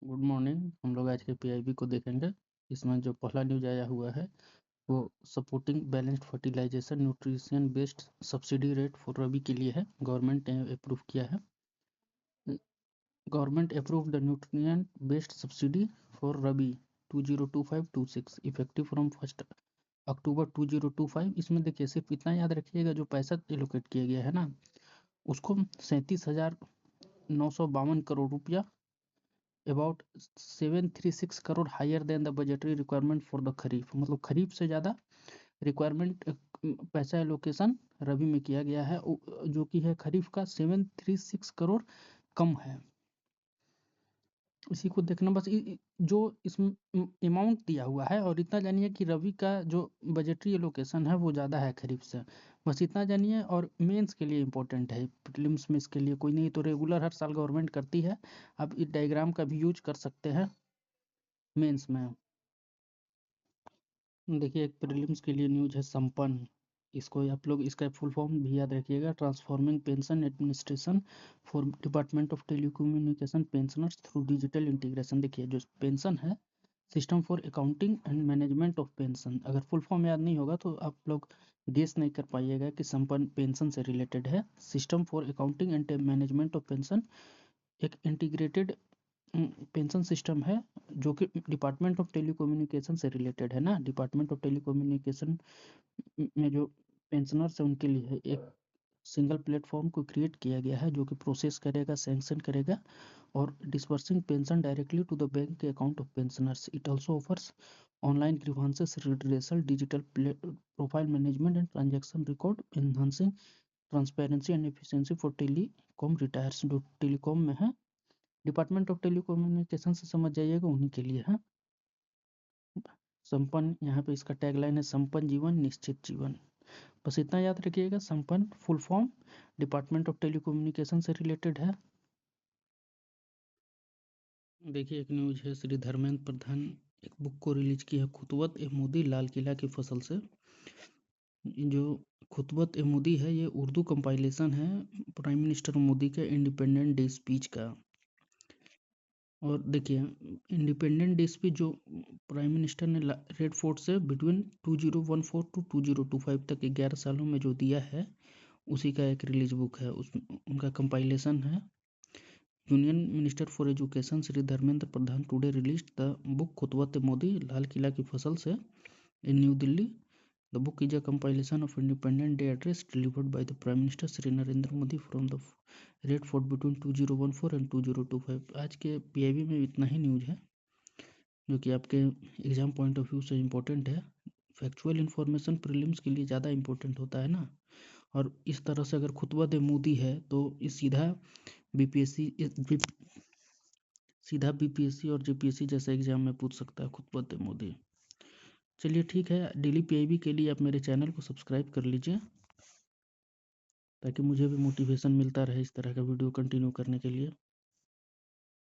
Good morning. हम लोग आज के पीआईबी को देखेंगे। इसमें जो पहला न्यूज आया हुआ है वो supporting balanced fertilization nutrition based subsidy rate for rabi के लिए है। गवर्नमेंट ने अप्रूव किया है। Government approve the nutrient based subsidy for rabi 2025-26 effective from 1 October 2025। इसमें देखिए सिर्फ इतना याद रखिएगा, जो पैसा एलोकेट किया गया है ना, उसको 37,952 करोड़ रुपया, about 736 crore higher than the budgetary requirement for the kharif. मतलब खरीफ से ज़्यादा रिक्वायरमेंट पैसा एलोकेशन रबी में किया गया है, जो कि है खरीफ का 736 करोड़ कम है। इसी को देखना बस, जो इसमें अमाउंट दिया हुआ है, और इतना जानिए कि रबी का जो बजटरी एलोकेशन है वो ज़्यादा है खरीफ से। बस इतना जानिए। और मेंस के लिए इम्पोर्टेंट है, प्रीलिम्स में इसके लिए कोई नहीं, तो रेगुलर हर साल गवर्नमेंट करती है। आप इस डायग्राम का भी यूज कर सकते हैं मेंस में। देखिए, एक प्रीलिम्स के लिए न्यूज है संपन्न। इसको आप लोग इसका फुल फॉर्म भी याद रखिएगा, transforming pension administration for department of telecommunication pensioners through digital integration. देखिए, जो पेंशन है, system for accounting and management of pension. अगर फुल फॉर्म याद नहीं होगा तो आप लोग गेस नहीं कर पाइएगा कि संपन्न पेंशन से रिलेटेड है। System for accounting and management of pension एक इंटीग्रेटेड पेंशन सिस्टम है, जो कि डिपार्टमेंट ऑफ टेलीकम्युनिकेशन से रिलेटेड है ना। डिपार्टमेंट ऑफ टेलीकम्युनिकेशन में जो पेंशनर्स है उनके लिए एक सिंगल प्लेटफॉर्म को क्रिएट किया गया है, जो कि प्रोसेस करेगा, सैंक्शन करेगा और dispersing pension directly to the bank account of pensioners. It also offers online grievances redressal, digital profile management and transaction record, enhancing transparency and efficiency for telecom retirees. जो telecom में है, department of telecommunication से समझ जाइएगा, उन्हीं के लिए है। संपन्न, यहाँ पे इसका टैगलाइन है संपन्न जीवन निश्चित जीवन। बस इतना याद रखिएगा, संपन्न full form department of telecommunication से रिलेटेड है। देखिए, एक न्यूज है, श्री धर्मेंद्र प्रधान एक बुक को रिलीज की है, खुतवत ए मोदी लाल किला की फसल से। जो खुतवत ए मोदी है, ये उर्दू कंपाइलेशन है प्राइम मिनिस्टर मोदी के इंडिपेंडेंट डे स्पीच का। और देखिए, इंडिपेंडेंट डे स्पीच जो प्राइम मिनिस्टर ने रेड फोर्ट से बिटवीन 2014 टू 2025 तक 11 सालों में जो दिया है, उसी का एक रिलीज बुक है। उनका कंपाइलेशन है। Union minister for education Shri Dharmendra Pradhan today released the book खुतवत मोदी लाल किला की फसल से in New Delhi. The book is a compilation of Independence Day address delivered by the Prime Minister Shri Narendra Modi from the Red Fort between 2014 and 2025। आज के PIB में इतना ही news है, जो कि आपके एग्जाम पॉइंट ऑफ व्यू से इम्पोर्टेंट है। फैक्चुअल इन्फॉर्मेशन प्रीलिम्स के लिए ज़्यादा इम्पोर्टेंट होता है ना। और इस तरह से अगर खुतबत मोदी है तो इस सीधा बीपीएससी और जेपीएससी जैसे एग्जाम में पूछ सकता है खुतबत मोदी। चलिए ठीक है, डेली पीआईबी के लिए आप मेरे चैनल को सब्सक्राइब कर लीजिए, ताकि मुझे भी मोटिवेशन मिलता रहे इस तरह का वीडियो कंटिन्यू करने के लिए।